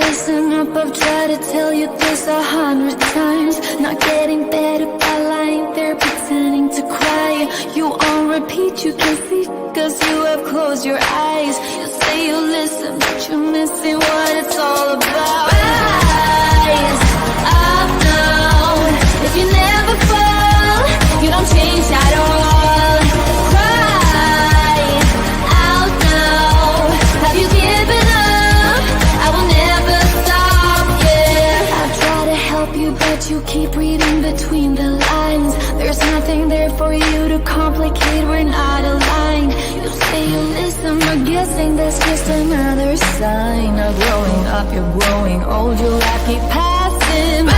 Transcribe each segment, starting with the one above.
listen up, I've tried to tell you this 100 times. Not getting better by lying there pretending to cry. You on repeat, you can see, cause you have closed your eyes. You say you listen, but you're missing what it's all about. Rise up now. If you never fall, you don't change at all. Cry out now. Have you given up? I will never stop, yeah. I try to help you, but you keep reading between the lines. There's nothing there for you to complicate, we're not aligned. You say you listen, but guessing that's just another sign of growing up. You're growing old, your life keep passing by.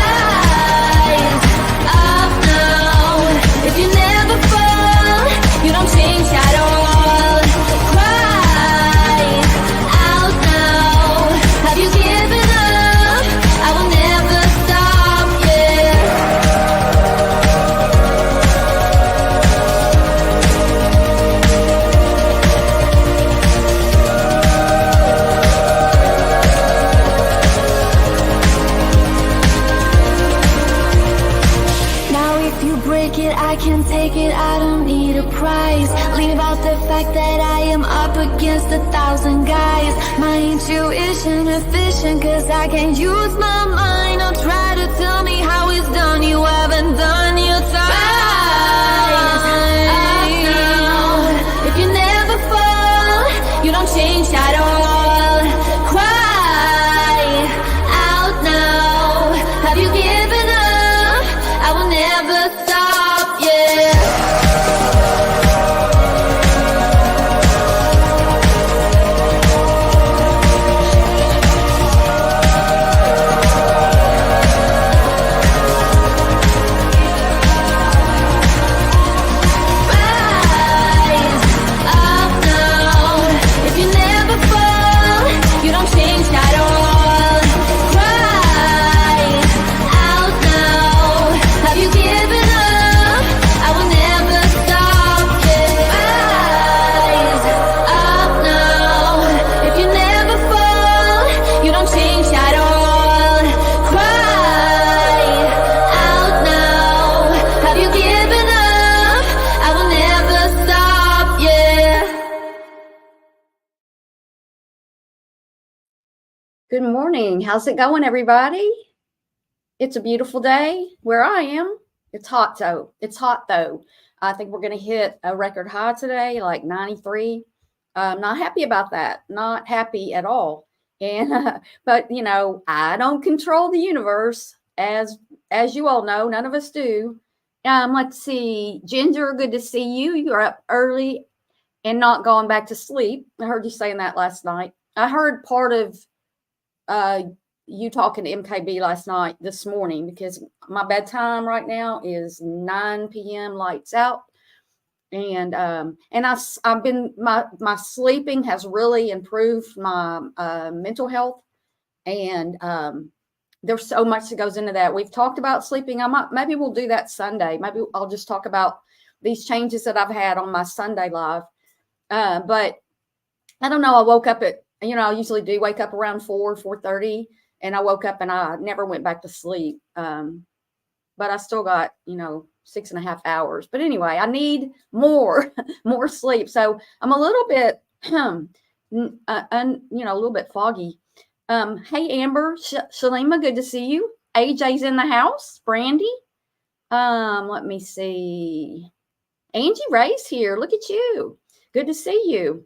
Rise up now. If you never fall, you don't change at all. Cry out now. Have you given up? I will never stop, yeah. Now if you break it, I can take it, I don't need a prize. Leave out the fact that I am up against 1,000 guys. My intuition efficient, cause I can't use my mind. Don't try to tell me how it's done, you haven't done your time. Rise up now. If you never fall, you don't change at all. Cry out now. Have you given up? I will never stop, yeah. Rise up now. If you never fall, you don't change at all. Cry out now. Have you given up? I will never stop, yeah. Rise up now. If you never fall, you don't change at all. Cry out now. Have you given up? I will never stop, yeah. Good morning. How's it going, everybody? It's a beautiful day where I am. It's hot though. I think we're going to hit a record high today, like 93. Not happy about that. Not happy at all. And but you know, I don't control the universe, as you all know. None of us do. Let's see, Ginger. Good to see you. You're up early and not going back to sleep. I heard you saying that last night. I heard part of you talking to MKB last night, this morning, because my bedtime right now is 9 p.m. lights out. And I've been, my sleeping has really improved my mental health. And there's so much that goes into that. We've talked about sleeping. Maybe we'll do that Sunday. Maybe I'll just talk about these changes that I've had on my Sunday live. But I don't know. I woke up at, I usually do wake up around 4:30, and I woke up and I never went back to sleep. But I still got, 6.5 hours. But anyway, I need more sleep. So I'm a little bit, a little bit foggy. Hey, Amber, Shalima, good to see you. AJ's in the house. Brandy. Let me see. Angie Ray's here. Look at you. Good to see you.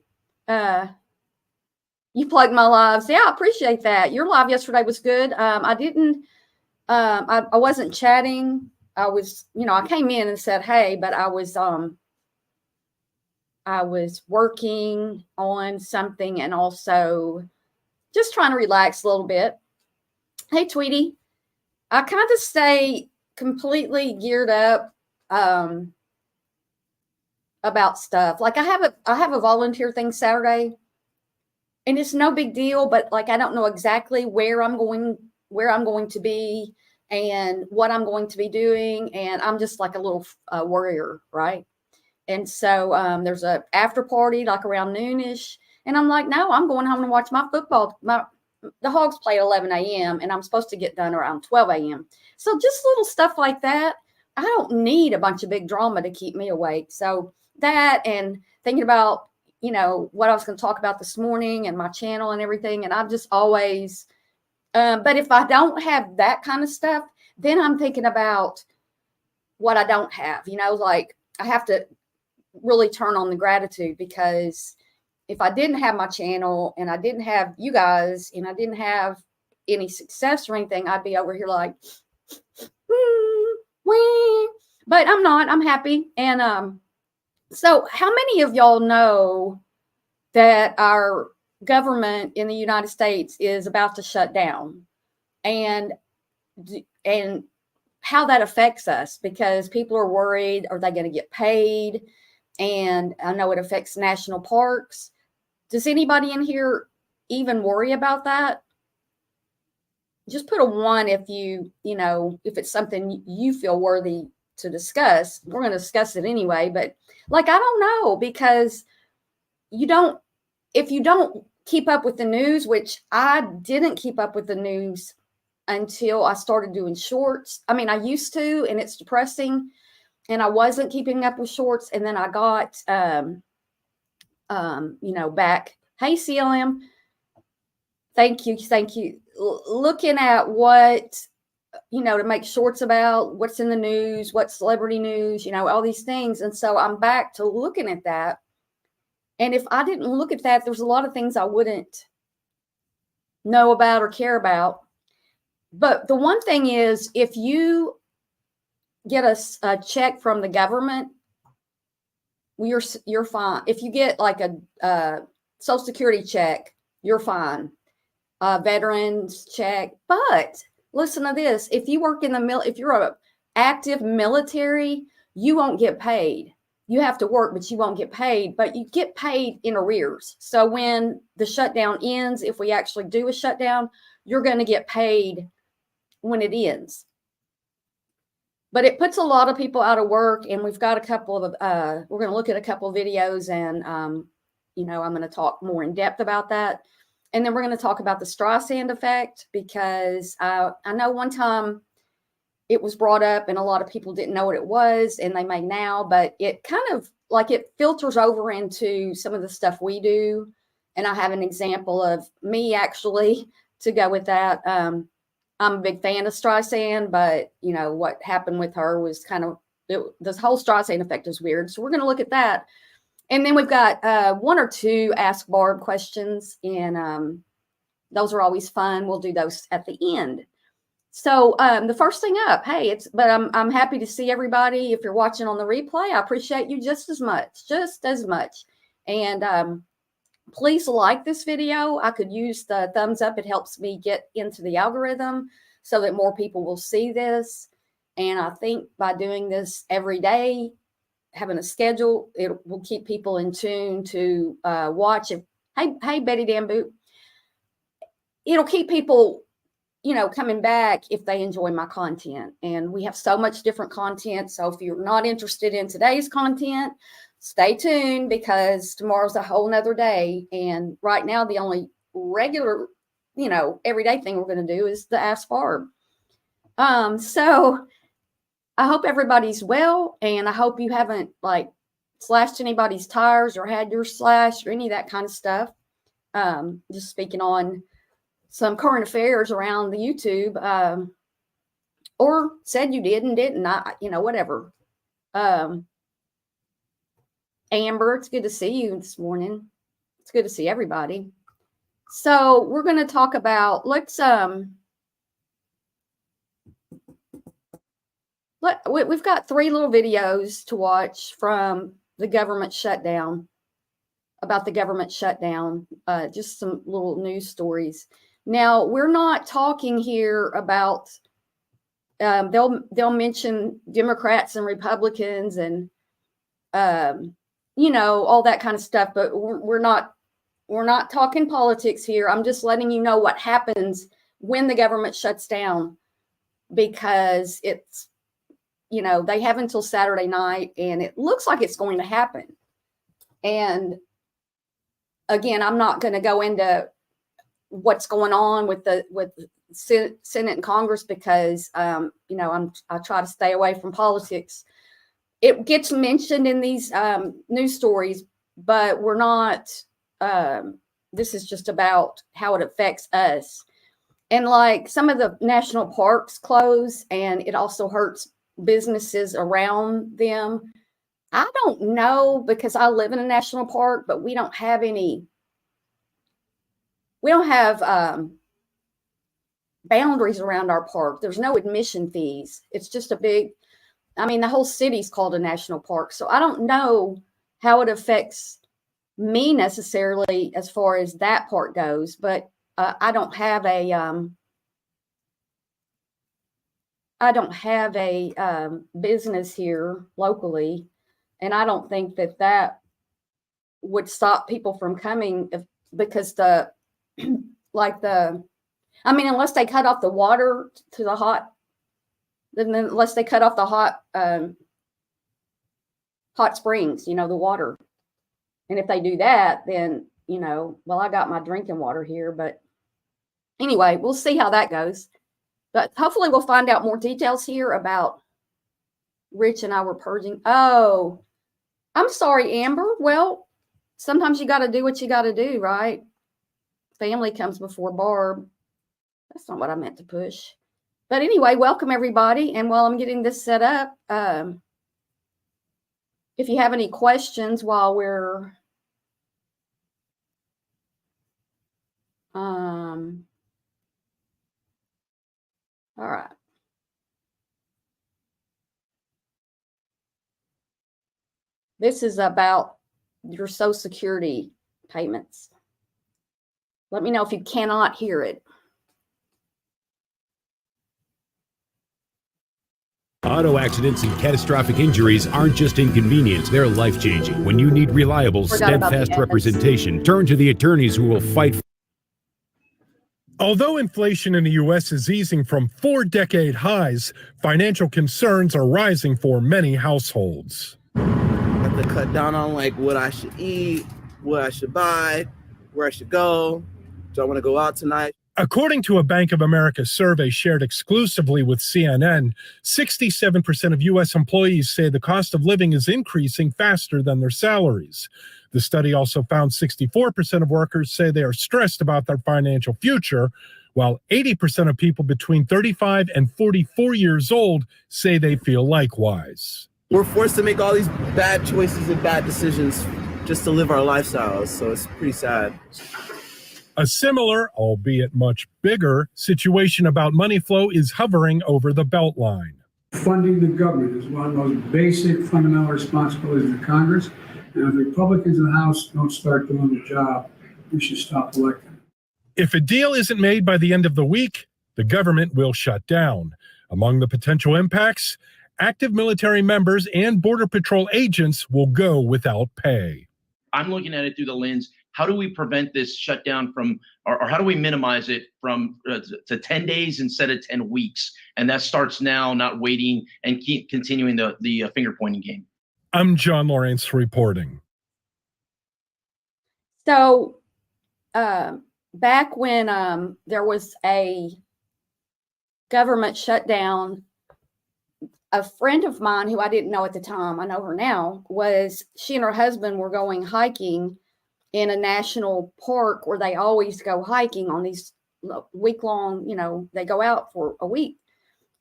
You plugged my lives. Yeah, I appreciate that. Your live yesterday was good. I wasn't chatting. I was, I came in and said, hey, but I was working on something and also just trying to relax a little bit. Hey, Tweety. I kind of stay completely geared up about stuff. Like I have a volunteer thing Saturday, and it's no big deal, but like I don't know exactly where I'm going to be and what I'm going to be doing, and I'm just like a little worrier, right? And so there's a after party like around noonish, and I'm like, no, I'm going home to watch my the hogs play at 11 a.m. and I'm supposed to get done around 12 a.m. So just little stuff like that. I don't need a bunch of big drama to keep me awake. So that, and thinking about, what I was going to talk about this morning and my channel and everything. And I'm just always, but if I don't have that kind of stuff, then I'm thinking about what I don't have, like I have to really turn on the gratitude, because if I didn't have my channel and I didn't have you guys and I didn't have any success or anything, I'd be over here like, but I'm not. I'm happy. And so how many of y'all know that our government in the United States is about to shut down, and how that affects us? Because people are worried, are they going to get paid? And I know it affects national parks. Does anybody in here even worry about that? Just put a 1 if if it's something you feel worthy to discuss. We're going to discuss it anyway, but like, I don't know, because if you don't keep up with the news, which I didn't keep up with the news until I started doing shorts. I mean, I used to, and it's depressing, and I wasn't keeping up with shorts. And then I got, back. Hey, CLM. Thank you. Looking at what, to make shorts about what's in the news, what's celebrity news, all these things. And so I'm back to looking at that. And if I didn't look at that, there's a lot of things I wouldn't know about or care about. But the one thing is, if you get a check from the government, you're fine. If you get like a Social Security check, you're fine. Veterans check. But listen to this: if you work in if you're an active military, you won't get paid. You have to work, but you won't get paid. But you get paid in arrears. So when the shutdown ends, if we actually do a shutdown, you're going to get paid when it ends. But it puts a lot of people out of work, and we've got a couple of, we're going to look at a couple of videos, and, I'm going to talk more in depth about that. And then we're going to talk about the Streisand Effect, because I know one time it was brought up and a lot of people didn't know what it was, and they may now, but it kind of like it filters over into some of the stuff we do. And I have an example of me actually to go with that. I'm a big fan of Streisand, but what happened with her was kind of, this whole Streisand Effect is weird. So we're going to look at that. And then we've got 1 or 2 Ask Barb questions, and those are always fun. We'll do those at the end. So the first thing up, hey, I'm happy to see everybody. If you're watching on the replay, I appreciate you just as much. And please like this video. I could use the thumbs up. It helps me get into the algorithm so that more people will see this. And I think by doing this every day, having a schedule, it will keep people in tune to watch. Hey, Betty Damboot. It'll keep people, coming back if they enjoy my content. And we have so much different content. So if you're not interested in today's content, stay tuned, because tomorrow's a whole nother day. And right now, the only regular, everyday thing we're going to do is the Ask Barb. So I hope everybody's well, and I hope you haven't slashed anybody's tires or had yours slashed or any of that kind of stuff. Just speaking on some current affairs around the YouTube, or said you did and didn't, whatever. Amber, it's good to see you this morning. It's good to see everybody. So we're going to talk about, we've got 3 little videos to watch from the government shutdown, about the government shutdown, just some little news stories. Now, we're not talking here about, they'll mention Democrats and Republicans and, all that kind of stuff, but we're not talking politics here. I'm just letting you know what happens when the government shuts down, because it's, they have until Saturday night, and it looks like it's going to happen. And again, I'm not going to go into what's going on with the Senate and Congress, because I try to stay away from politics. It gets mentioned in these news stories, but we're not. This is just about how it affects us. And like some of the national parks close, and it also hurts businesses around them. I don't know, because I live in a national park, but we don't have any. We don't have boundaries around our park. There's no admission fees. It's just the whole city's called a national park. So I don't know how it affects me necessarily as far as that part goes, but I don't have a business here locally, and I don't think that would stop people from coming because unless they cut off the water to the hot, unless they cut off the hot springs, the water. And if they do that, then, I got my drinking water here, but anyway, we'll see how that goes. But hopefully we'll find out more details here about Rich and I were purging. Oh, I'm sorry, Amber. Well, sometimes you got to do what you got to do, right? Family comes before Barb. That's not what I meant to push. But anyway, welcome everybody. And while I'm getting this set up, if you have any questions while we're all right. This is about your Social Security payments. Let me know if you cannot hear it. Auto accidents and catastrophic injuries aren't just inconvenience, they're life-changing. When you need reliable, steadfast representation, turn to the attorneys who will fight. Although inflation in the U.S. is easing from 4-decade highs, financial concerns are rising for many households. I have to cut down on what I should eat, what I should buy, where I should go. Do I want to go out tonight? According to a Bank of America survey shared exclusively with CNN, 67% of U.S. employees say the cost of living is increasing faster than their salaries. The study also found 64% of workers say they are stressed about their financial future, while 80% of people between 35 and 44 years old say they feel likewise. We're forced to make all these bad choices and bad decisions just to live our lifestyles, so it's pretty sad. A similar, albeit much bigger, situation about money flow is hovering over the Beltline. Funding the government is one of the most basic fundamental responsibilities of Congress. And if the Republicans in the House don't start doing the job, we should stop electing. If a deal isn't made by the end of the week, the government will shut down. Among the potential impacts, active military members and Border Patrol agents will go without pay. I'm looking at it through the lens, how do we prevent this shutdown from, or how do we minimize it from to 10 days instead of 10 weeks? And that starts now, not waiting and keep continuing the finger pointing game. I'm John Lawrence reporting. So back when there was a government shutdown, a friend of mine who I didn't know at the time, I know her now, she and her husband were going hiking in a national park where they always go hiking on these week-long, they go out for a week.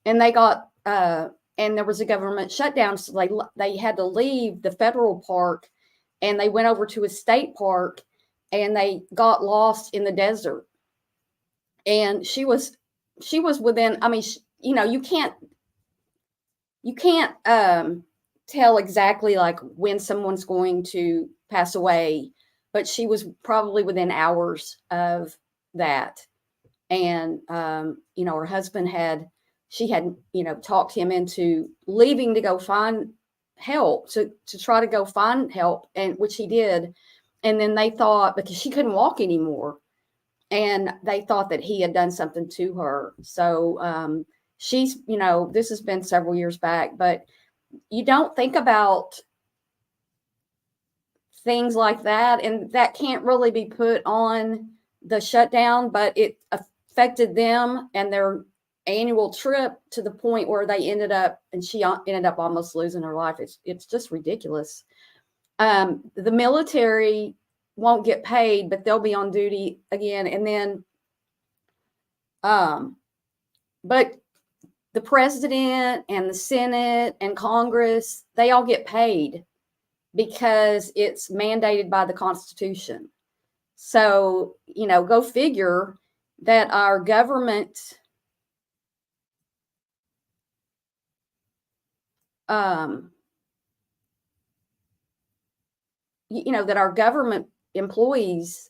And they got, and there was a government shutdown, so they had to leave the federal park, and they went over to a state park, and they got lost in the desert. And she was within, you can't tell exactly when someone's going to pass away, but she was probably within hours of that. And, her husband had talked him into leaving to go find help, to try to go find help, and which he did. And then they thought, because she couldn't walk anymore, and they thought that he had done something to her. So she's, this has been several years back, but you don't think about things like that, and that can't really be put on the shutdown, but it affected them and their annual trip to the point where they ended up, and she ended up almost losing her life. It's just ridiculous. The military won't get paid, but they'll be on duty again. And then, but the president and the Senate and Congress, they all get paid because it's mandated by the Constitution. So, go figure that our government, that our government employees,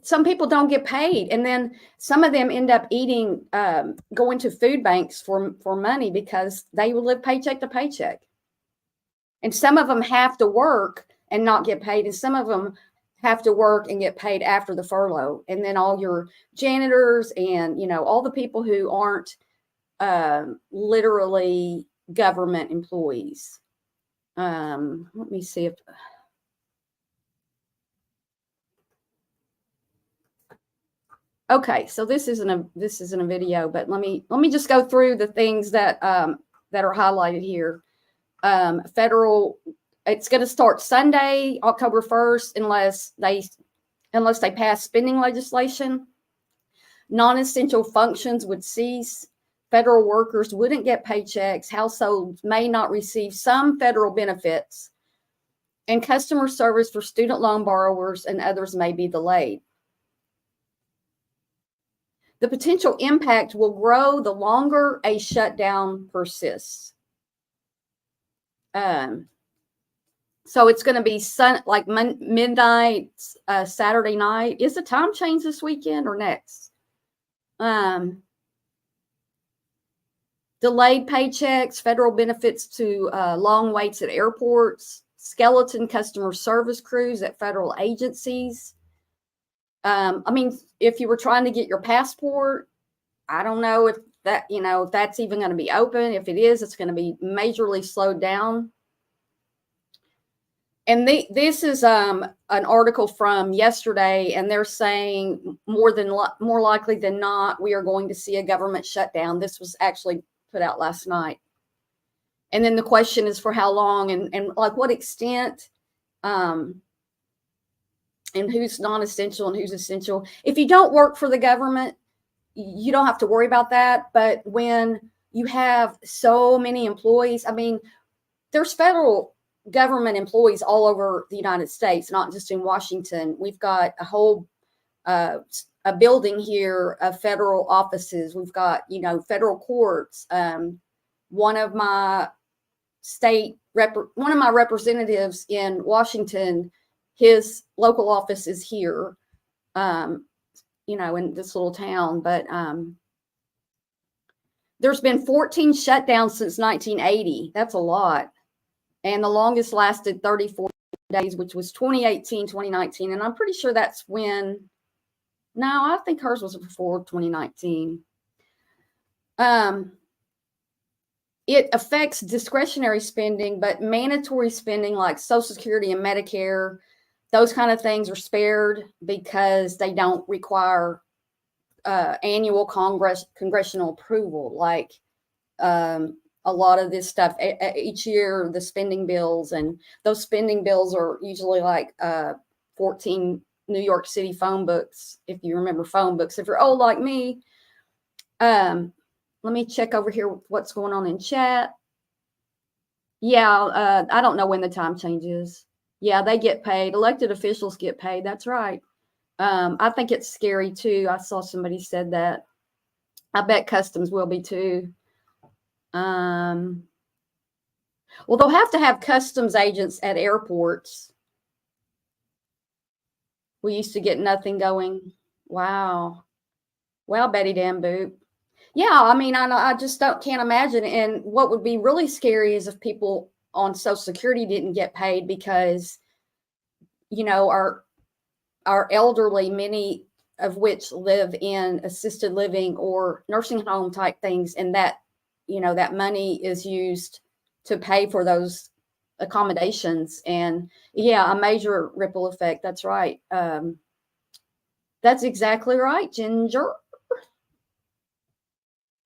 some people don't get paid, and then some of them end up eating, going to food banks for money because they will live paycheck to paycheck. And some of them have to work and not get paid, and some of them have to work and get paid after the furlough. And then all your janitors and all the people who aren't literally government employees. Let me see if. Okay, so this isn't a video, but let me just go through the things that are highlighted here. Federal, it's going to start Sunday, October 1st, unless they pass spending legislation. Non-essential functions would cease. Federal workers wouldn't get paychecks. Households may not receive some federal benefits, and customer service for student loan borrowers and others may be delayed. The potential impact will grow the longer a shutdown persists. So it's going to be midnight, Saturday night. Is the time change this weekend or next? Delayed paychecks, federal benefits to long waits at airports, skeleton customer service crews at federal agencies. If you were trying to get your passport, I don't know if that, if that's even going to be open. If it is, it's going to be majorly slowed down. And this is an article from yesterday, and they're saying more likely than not, we are going to see a government shutdown. This was actually put out last night. And then the question is for how long and like what extent, and who's non-essential and who's essential. If you don't work for the government, you don't have to worry about that. But when you have so many employees, there's federal government employees all over the United States, not just in Washington. We've got a whole a building here of federal offices. We've got, federal courts. One of my representatives in Washington, his local office is here, in this little town. But there's been 14 shutdowns since 1980. That's a lot. And the longest lasted 34 days, which was 2018, 2019. And I'm pretty sure that's when, no, I think hers was before 2019. It affects discretionary spending, but mandatory spending like Social Security and Medicare, those kind of things are spared because they don't require annual congressional approval. Like a lot of this stuff each year, the spending bills, and those spending bills are usually like 14 New York City phone books. If you remember phone books, if you're old like me. Let me check over here what's going on in chat. Yeah, I don't know when the time changes. Yeah, they get paid. Elected officials get paid. That's right. I think it's scary too. I saw somebody said that. I bet customs will be too. Well, they'll have to have customs agents at airports. We used to get nothing going. Wow. Well, Betty Dan Boop. Yeah, I just can't imagine. And what would be really scary is if people on Social Security didn't get paid because, our elderly, many of which live in assisted living or nursing home type things, and that, that money is used to pay for those accommodations. And yeah, a major ripple effect. That's right. That's exactly right, Ginger.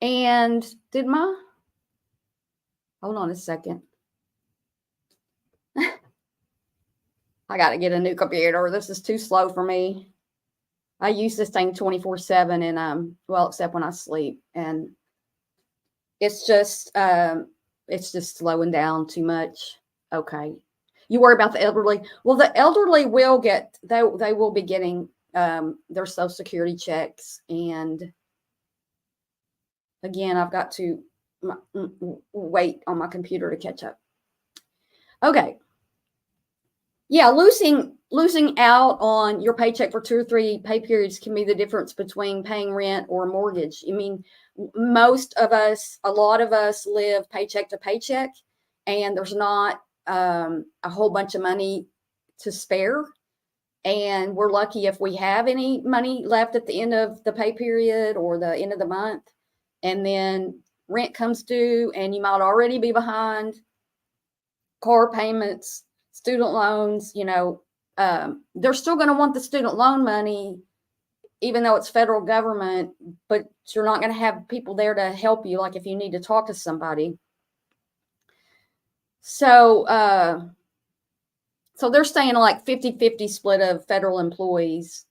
And hold on a second. I got to get a new computer. This is too slow for me. I use this thing 24/7 and well, except when I sleep, and it's just slowing down too much. Okay. You worry about the elderly. Well, the elderly will get, they will be getting their Social Security checks. And again, I've got to wait on my computer to catch up. Okay. Yeah, losing out on your paycheck for 2 or 3 pay periods can be the difference between paying rent or a mortgage. I mean, a lot of us live paycheck to paycheck, and there's not a whole bunch of money to spare. And we're lucky if we have any money left at the end of the pay period or the end of the month. And then rent comes due and you might already be behind, car payments, student loans, they're still going to want the student loan money, even though it's federal government, but you're not going to have people there to help you, like if you need to talk to somebody. So they're saying like 50-50 split of federal employees.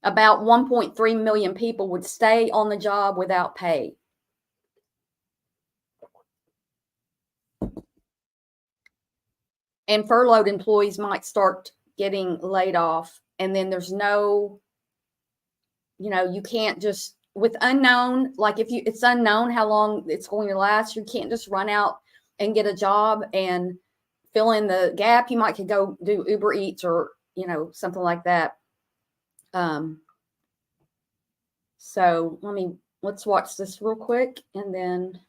About 1.3 million people would stay on the job without pay. And furloughed employees might start getting laid off. And then there's no, you can't just, with unknown, like it's unknown how long it's going to last, you can't just run out and get a job and fill in the gap. You might could go do Uber Eats or, something like that. So let's watch this real quick and then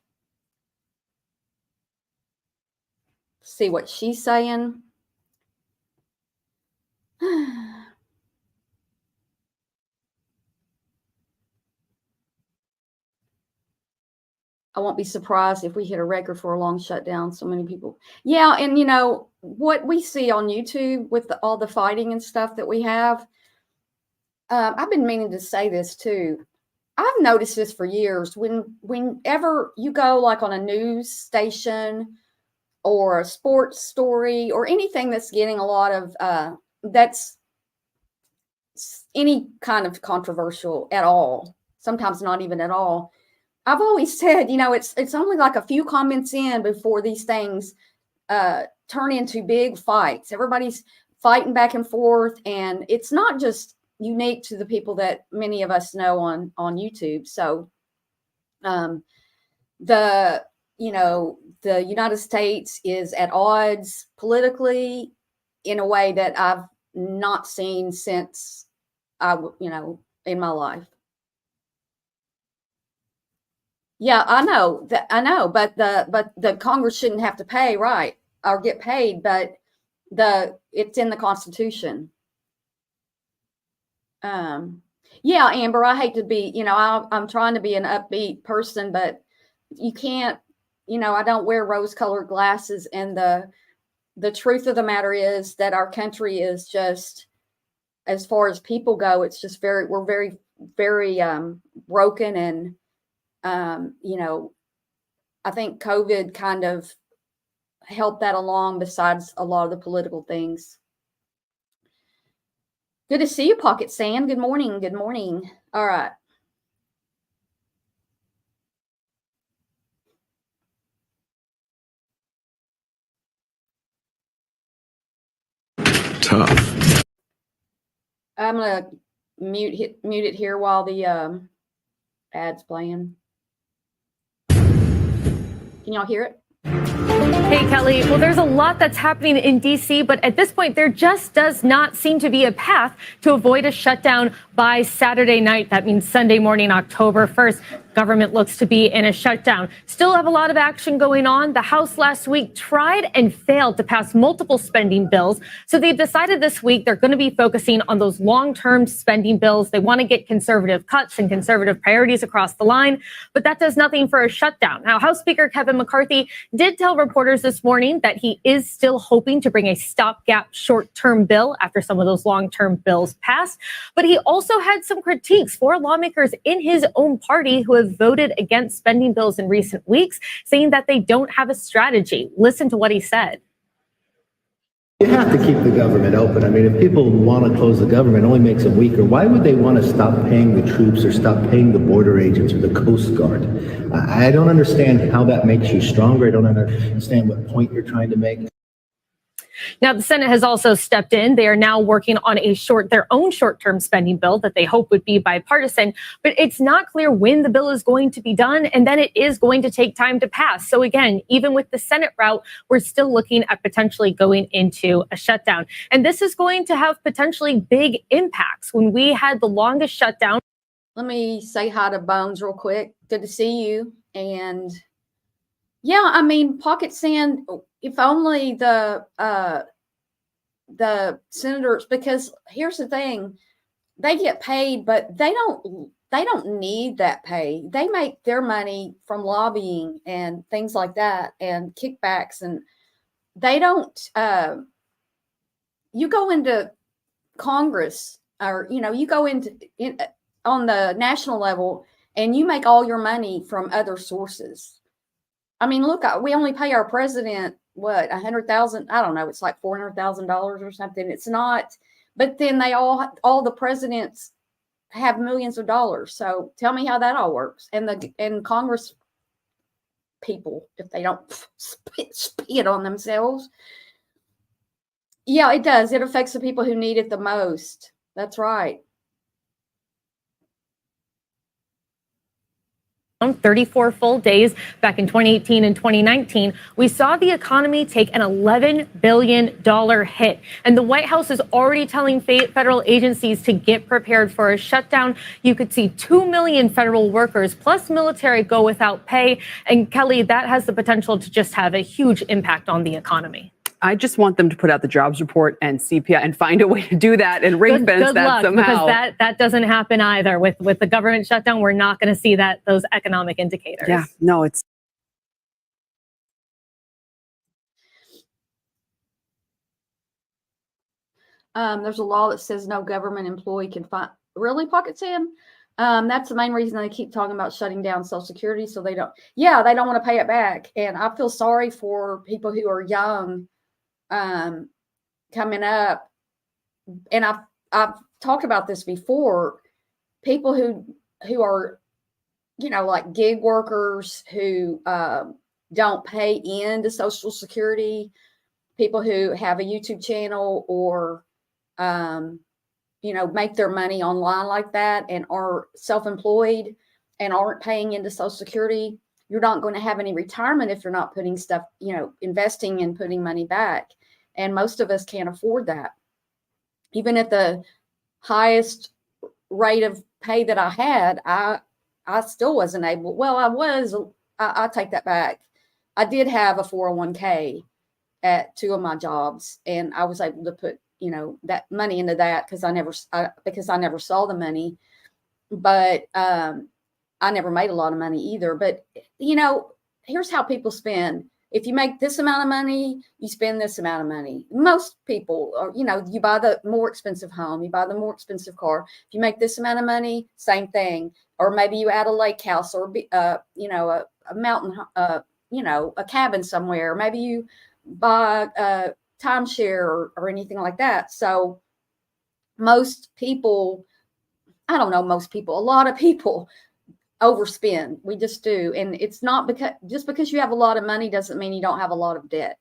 see what she's saying. I won't be surprised if we hit a record for a long shutdown. So many people. Yeah. And what we see on YouTube with all the fighting and stuff that we have, I've been meaning to say this too. I've noticed this for years. Whenever you go like on a news station or a sports story or anything that's getting a lot of, that's any kind of controversial at all, sometimes not even at all. I've always said, it's only like a few comments in before these things turn into big fights. Everybody's fighting back and forth, and it's not just unique to the people that many of us know on YouTube. So the United States is at odds politically in a way that I've not seen since in my life. Yeah, I know, but the Congress shouldn't have to pay, right, or get paid, but it's in the Constitution. Yeah, Amber, I hate to be, I'm trying to be an upbeat person, but you can't, I don't wear rose-colored glasses, and the truth of the matter is that our country is just, as far as people go, it's just we're very, very broken. And I think COVID kind of helped that along, besides a lot of the political things. Good to see you, Pocket Sand. Good morning. Good morning. All right. Tough. I'm going to mute it here while the ad's playing. Can y'all hear it? Hey, Kelly. Well, there's a lot that's happening in D.C., but at this point, there just does not seem to be a path to avoid a shutdown by Saturday night. That means Sunday morning, October 1st. Government looks to be in a shutdown. Still have a lot of action going on. The House last week tried and failed to pass multiple spending bills. So they've decided this week they're going to be focusing on those long-term spending bills. They want to get conservative cuts and conservative priorities across the line, but that does nothing for a shutdown. Now, House Speaker Kevin McCarthy did tell reporters this morning that he is still hoping to bring a stopgap short-term bill after some of those long-term bills passed. But he also had some critiques for lawmakers in his own party who have voted against spending bills in recent weeks, saying that they don't have a strategy. Listen to what he said. You have to keep the government open. I mean, if people want to close the government, it only makes them weaker. Why would they want to stop paying the troops or stop paying the border agents or the Coast Guard? I don't understand how that makes you stronger. I don't understand what point you're trying to make. Now, the Senate has also stepped in. They are now working on their own short-term spending bill that they hope would be bipartisan. But it's not clear when the bill is going to be done, and then it is going to take time to pass. So again, even with the Senate route, we're still looking at potentially going into a shutdown. And this is going to have potentially big impacts. When we had the longest shutdown. Let me say hi to Bones real quick. Good to see you. And yeah, I mean, pocket sand. If only the senators, because here's the thing, they get paid, but they don't need that pay. They make their money from lobbying and things like that and kickbacks, and they don't. You go into Congress, or you go on the national level, and you make all your money from other sources. I mean, look, we only pay our president, what, $100,000? I don't know. It's like $400,000 or something. It's not, but then all the presidents have millions of dollars. So tell me how that all works. And Congress people, if they don't spit on themselves. Yeah, it does. It affects the people who need it the most. That's right. 34 full days back in 2018 and 2019, we saw the economy take an $11 billion hit. And the White House is already telling federal agencies to get prepared for a shutdown. You could see 2 million federal workers plus military go without pay. And Kelly, that has the potential to just have a huge impact on the economy. I just want them to put out the jobs report and CPI and find a way to do that and ring fence that luck, somehow. Because that doesn't happen either. With the government shutdown, we're not going to see those economic indicators. Yeah, no, it's. There's a law that says no government employee can find really pocket sand. That's the main reason they keep talking about shutting down Social Security, so they don't want to pay it back. And I feel sorry for people who are young. Coming up, and I've talked about this before, people who are, like gig workers who don't pay into Social Security, people who have a YouTube channel or, make their money online like that and are self-employed and aren't paying into Social Security. You're not going to have any retirement if you're not putting stuff, investing and putting money back. And most of us can't afford that. Even at the highest rate of pay that I had, I still wasn't able. Well, I take that back. I did have a 401k at 2 of my jobs, and I was able to put, that money into that because I never saw the money. But I never made a lot of money either. But, here's how people spend. If you make this amount of money, you spend this amount of money. Most people are, you buy the more expensive home, you buy the more expensive car. If you make this amount of money, same thing. Or maybe you add a lake house or, a mountain, a cabin somewhere. Maybe you buy a timeshare or anything like that. So most people, a lot of people overspend. We just do. And it's not because you have a lot of money doesn't mean you don't have a lot of debt.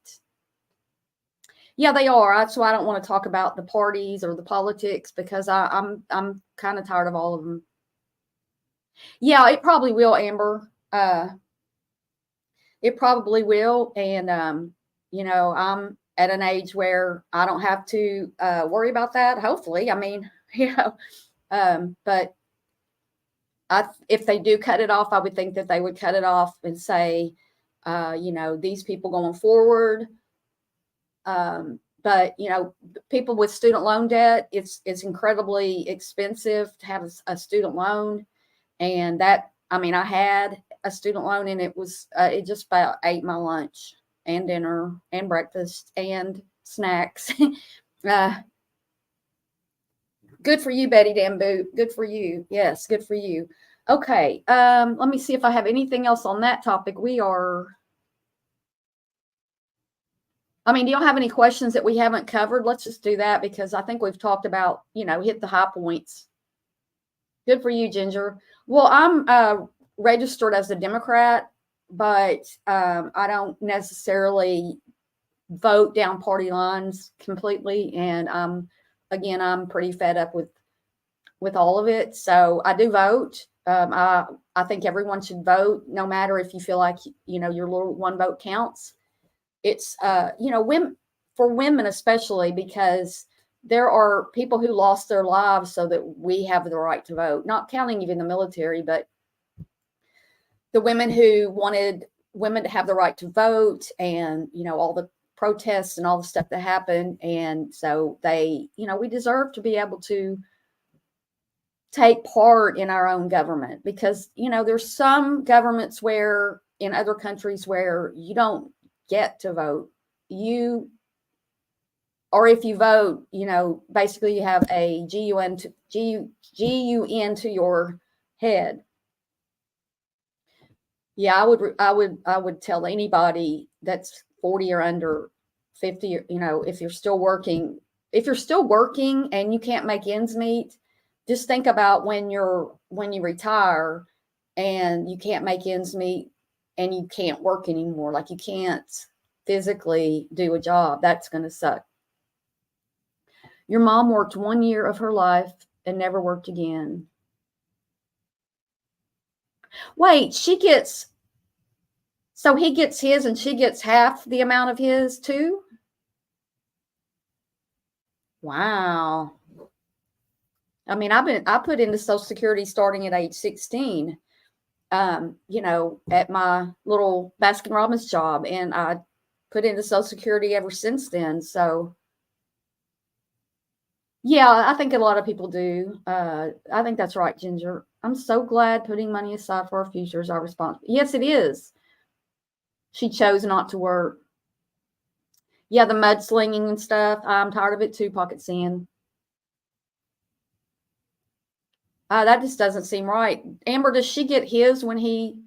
Yeah, they are. That's why I don't want to talk about the parties or the politics, because I'm kind of tired of all of them. Yeah, it probably will, Amber. It probably will. And, I'm at an age where I don't have to worry about that. Hopefully. I mean, but if they do cut it off, I would think that they would cut it off and say, these people going forward. But people with student loan debt, it's incredibly expensive to have a student loan, and I had a student loan, and it just about ate my lunch and dinner and breakfast and snacks. Good for you, Betty Damboot. Good for you. Yes, good for you. Okay, let me see if I have anything else on that topic. Do y'all have any questions that we haven't covered? Let's just do that, because I think we've talked about, hit the high points. Good for you, Ginger. Well, I'm registered as a Democrat, but I don't necessarily vote down party lines completely. And again, I'm pretty fed up with all of it. So I do vote. I think everyone should vote, no matter if you feel like, your little one vote counts. It's, women, for women especially, because there are people who lost their lives so that we have the right to vote, not counting even the military, but the women who wanted women to have the right to vote, and, all the protests and all the stuff that happened. And so they, we deserve to be able to take part in our own government, because, there's some governments in other countries where you don't get to vote. Or if you vote, basically you have a GUN to your head. Yeah, I would tell anybody that's 40 or under 50, if you're still working and you can't make ends meet, just think about when you retire and you can't make ends meet and you can't work anymore. Like, you can't physically do a job. That's going to suck. Your mom worked 1 year of her life and never worked again. Wait, so he gets his and she gets half the amount of his too? Wow. I put into Social Security starting at age 16, at my little Baskin Robbins job, and I put into Social Security ever since then. So yeah, I think a lot of people do. I think that's right, Ginger. I'm so glad putting money aside for our future is our responsibility. Yes, it is. She chose not to work. Yeah, the mudslinging and stuff. I'm tired of it too, Pocket Sand. That just doesn't seem right. Amber, does she get his when he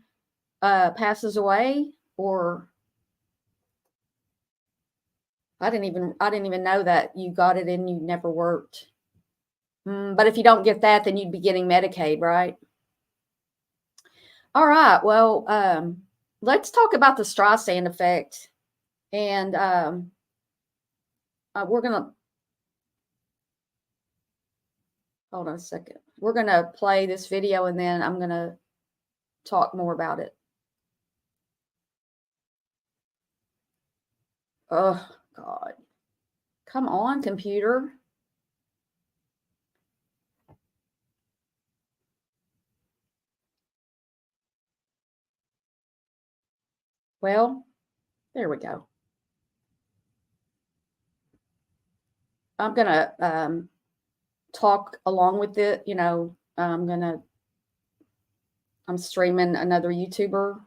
passes away? Or I didn't even know that you got it and you never worked. But if you don't get that, then you'd be getting Medicaid, right? All right. Well, let's talk about the Streisand effect. And we're going to, hold on a second. We're going to play this video and then I'm going to talk more about it. Oh, God. Come on, computer. Well, there we go. I'm going to talk along with it. I'm streaming another YouTuber,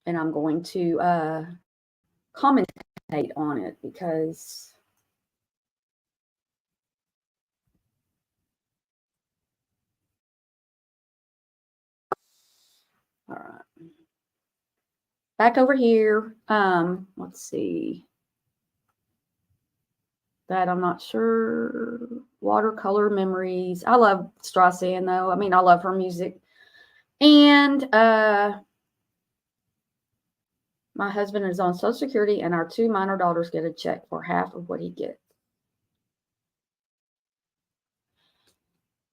and I'm going to commentate on it because all right. Back over here. Let's see. That I'm not sure. Watercolor Memories. I love Streisand though. I love her music. And my husband is on Social Security and our 2 minor daughters get a check for half of what he gets.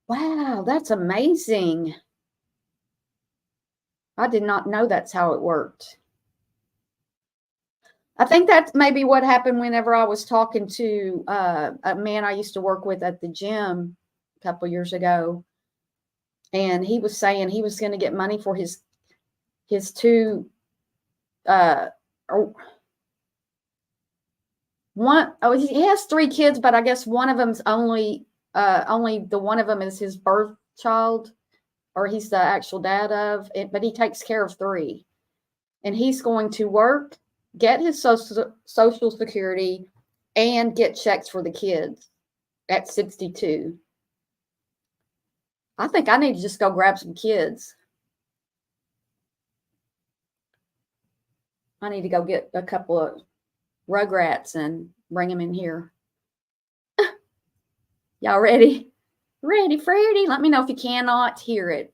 Wow, that's amazing. I did not know that's how it worked. I think that's maybe what happened whenever I was talking to a man I used to work with at the gym a couple years ago. And he was saying he was going to get money for his two he has 3 kids, but I guess one of them's only the one of them is his birth child, or he's the actual dad of it, but he takes care of 3. And he's going to work, get his social security, and get checks for the kids at 62. I think I need to just go grab some kids. I need to go get a couple of Rugrats and bring them in here. Y'all ready? Ready, Freddy? Let me know if you cannot hear it.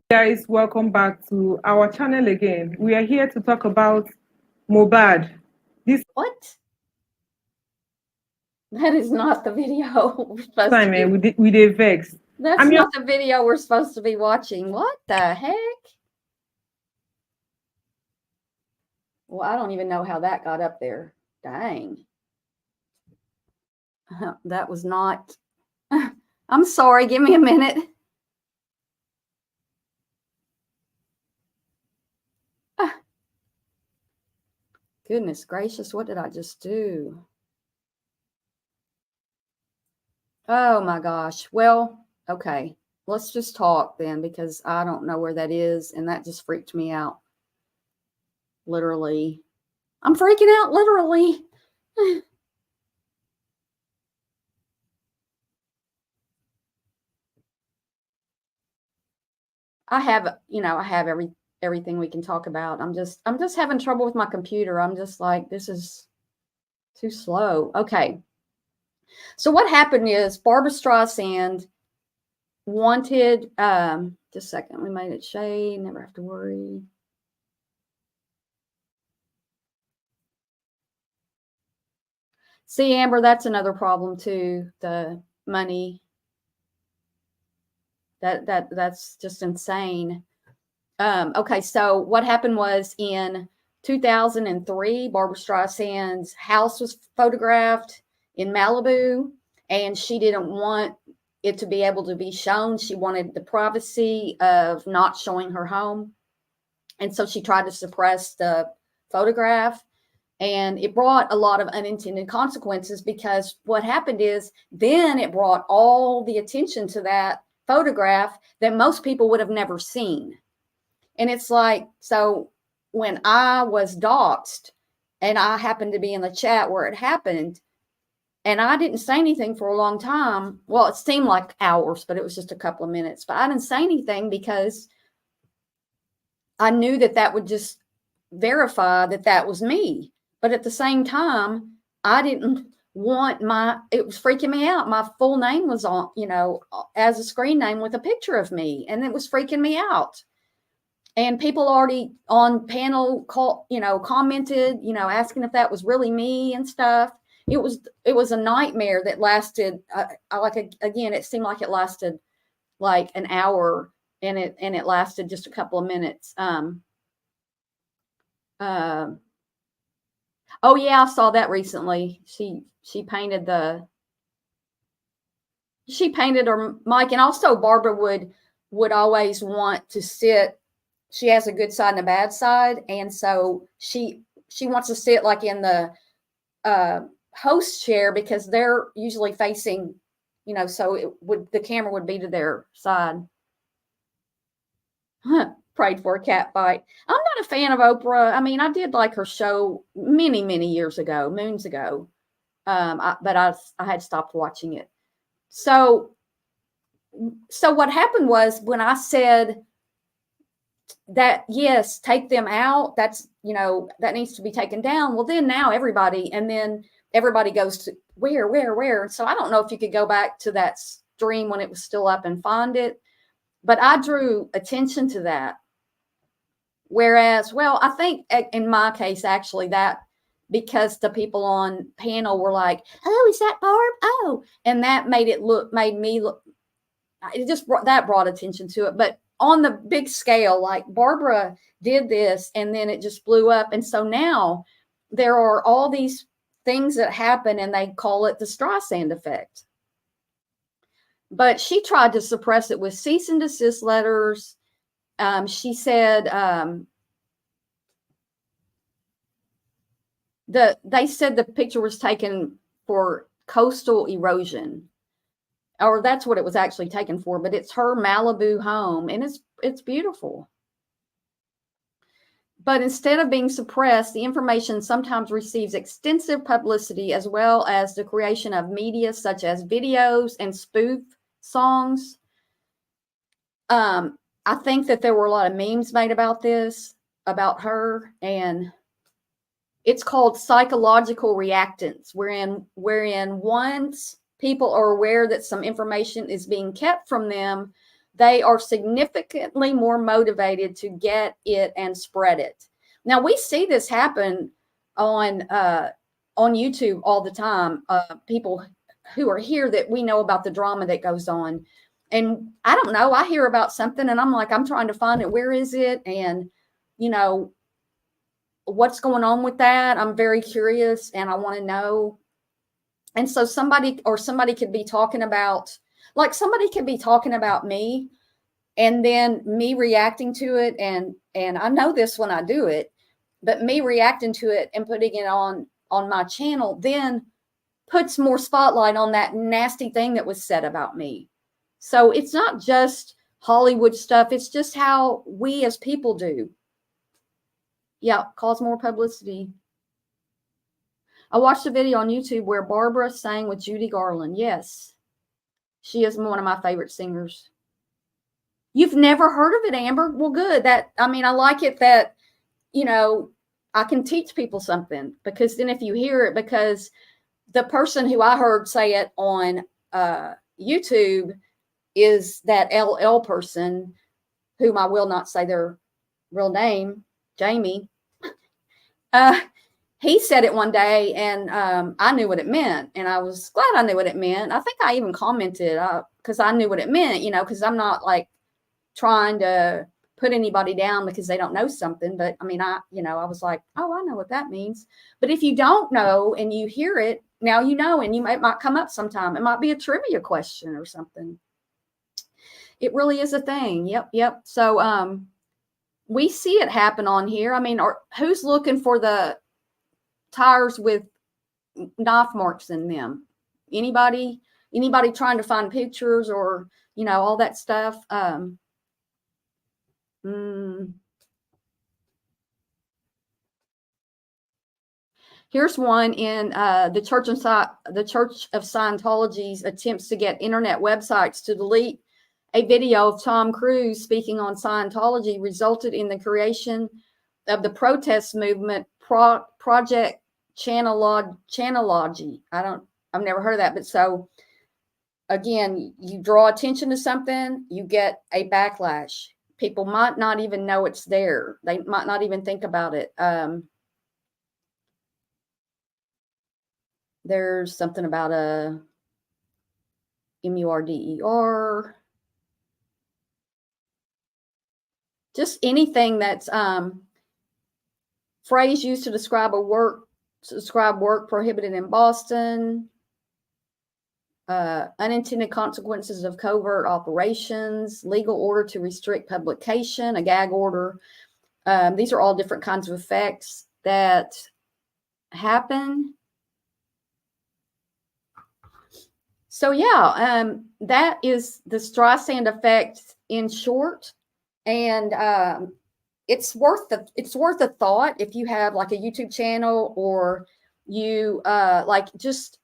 Guys, welcome back to our channel again. We are here to talk about Mohbad. What? That is not the video we're supposed Time, to be. we did vex. That's not the video we're supposed to be watching. What the heck? Well, I don't even know how that got up there. Dang. That was not. I'm sorry. Give me a minute. Goodness gracious, what did I just do? Oh my gosh. Well, okay. Let's just talk then, because I don't know where that is, and that just freaked me out. Literally. I'm freaking out, literally. I have everything we can talk about. I'm just having trouble with my computer. I'm just like, this is too slow. Okay. So what happened is Barbra Streisand wanted, just a second, we made it shade, never have to worry. See, Amber, that's another problem too, the money. That's just insane. Okay, so what happened was in 2003, Barbra Streisand's house was photographed in Malibu, and she didn't want it to be able to be shown. She wanted the privacy of not showing her home. And so she tried to suppress the photograph, and it brought a lot of unintended consequences, because what happened is then it brought all the attention to that photograph that most people would have never seen. And it's like, so when I was doxxed and I happened to be in the chat where it happened, and I didn't say anything for a long time. Well, it seemed like hours, but it was just a couple of minutes. But I didn't say anything because I knew that that would just verify that that was me. But at the same time, I didn't want it was freaking me out. My full name was on, as a screen name with a picture of me, and it was freaking me out. And people already on panel commented, asking if that was really me and stuff. It was a nightmare that lasted, again, it seemed like it lasted like an hour, and it lasted just a couple of minutes. Oh yeah, I saw that recently. She painted her mic, and also Barbara would always want to sit. She has a good side and a bad side, and so she wants to sit like in the host chair, because they're usually facing, so the camera would be to their side. Prayed for a cat fight. I'm not a fan of Oprah. I mean, I did like her show many, many years ago, moons ago. But I had stopped watching it. So what happened was, when I said that, yes, take them out, that's, that needs to be taken down. Well, then now everybody goes to where. And so I don't know if you could go back to that stream when it was still up and find it, but I drew attention to that. Whereas, well, I think in my case, actually, that because the people on panel were like, oh, is that Barb? Oh, and that made me look, it just brought attention to it. But on the big scale, like Barbara did this, and then it just blew up. And so now there are all these things that happen, and they call it the Streisand Effect. But she tried to suppress it with cease and desist letters. She said they said the picture was taken for coastal erosion, or that's what it was actually taken for. But it's her Malibu home, and it's beautiful. But instead of being suppressed, the information sometimes receives extensive publicity, as well as the creation of media such as videos and spoof songs. I think that there were a lot of memes made about this, about her, and it's called psychological reactance, wherein once people are aware that some information is being kept from them, they are significantly more motivated to get it and spread it. Now, we see this happen on YouTube all the time. People who are here that we know about the drama that goes on. And I don't know, I hear about something and I'm like, I'm trying to find it. Where is it? And, you know, what's going on with that? I'm very curious and I want to know. And so somebody could be talking about, like somebody could be talking about me and then me reacting to it. And I know this when I do it, but me reacting to it and putting it on my channel then puts more spotlight on that nasty thing that was said about me. So it's not just Hollywood stuff. It's just how we as people do. Yeah, cause more publicity. I watched a video on YouTube where Barbara sang with Judy Garland. Yes, she is one of my favorite singers. You've never heard of it, Amber? Well, good. I like it that, you know, I can teach people something, because then if you hear it, because the person who I heard say it on YouTube is that LL person, whom I will not say their real name, Jamie. He said it one day, and I knew what it meant, and I was glad I knew what it meant. I think I even commented because I knew what it meant, you know, because I'm not like trying to put anybody down because they don't know something. But I mean, I was like, oh, I know what that means. But if you don't know and you hear it, now you know, and it might come up sometime. It might be a trivia question or something. It really is a thing. Yep. So we see it happen on here. I mean, who's looking for the tires with knife marks in them? Anybody trying to find pictures or, you know, all that stuff? Here's one in the Church of Scientology's attempts to get internet websites to delete a video of Tom Cruise speaking on Scientology resulted in the creation of the protest movement Project Channelology. I've never heard of that, but so again, you draw attention to something, you get a backlash. People might not even know it's there. They might not even think about it. There's something about a MURDER. Just anything that's phrase used to describe work prohibited in Boston. Unintended consequences of covert operations, legal order to restrict publication, a gag order. These are all different kinds of effects that happen. So yeah, that is the Streisand effect in short, and it's worth a thought if you have like a YouTube channel or you like just.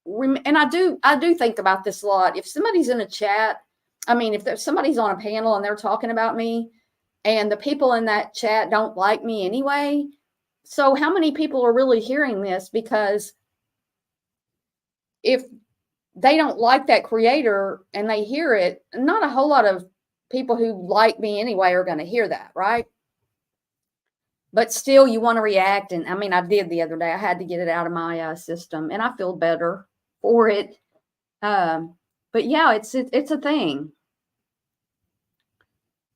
And I do think about this a lot. If somebody's in a chat, I mean, if somebody's on a panel and they're talking about me and the people in that chat don't like me anyway, so how many people are really hearing this? Because if they don't like that creator and they hear it, not a whole lot of people who like me anyway are going to hear that, right? But still, you want to react. And I mean, I did the other day. I had to get it out of my system, and I feel better for it. But yeah, it's a thing.